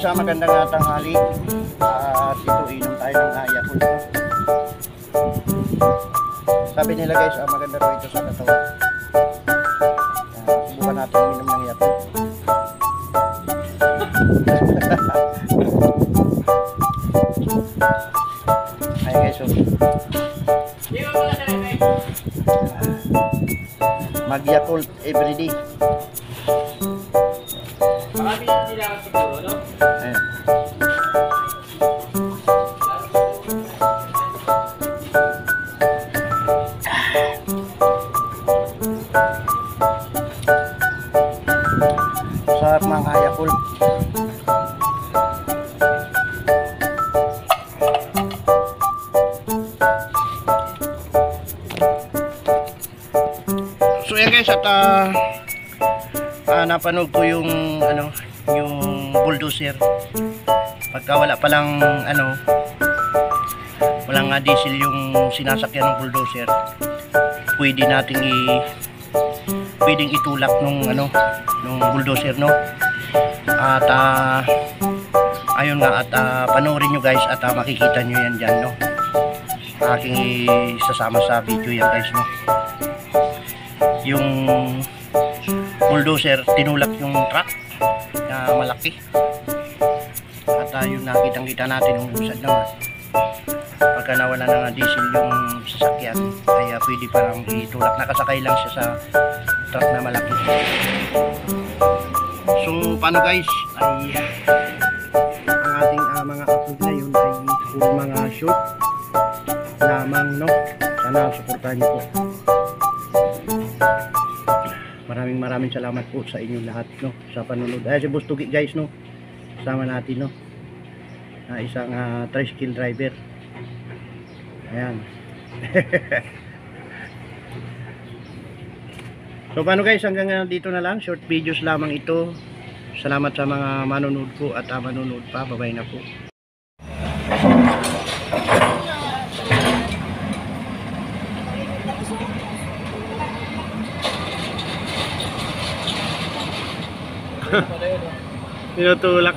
guys, magandang tanghali. At ito inom tayo ng Yakult. Sabi nila guys, maganda raw ito sa katawan. Subukan natin inom ng Yakult. Ay guys, mag-Yakult everyday. Marami na sila siguro, no? Ayan. Sarap mga Yakult. So yan guys, at napanood ko yung yung bulldozer. Pagka wala palang walang diesel yung sinasakyan ng bulldozer, pwedeng itulak nung bulldozer, no? At ayun nga, at panoorin nyo guys, at makikita nyo yan dyan, no? Aking isasama sa video yan guys, no? Yung bulldozer tinulak yung truck na malaki, at yung nakitang-kita natin yung usad naman. Pagka nawala na diesel yung sasakyan, kaya pwede parang itulak, nakasakay lang siya sa truck na malaki. So paano guys, ay ang ating mga upload ngayon ay puro mga short lamang, no? Sana suportahan niyo po. Maraming salamat po sa inyo lahat, no, sa panunod. Ay, si Bustugi guys, no, sama natin, no, isang tricycle driver. Ayan. So paano guys, hanggang dito na lang, short videos lamang ito. Salamat sa mga manonood ko at manonood pa. Bye-bye na po. Tinutulak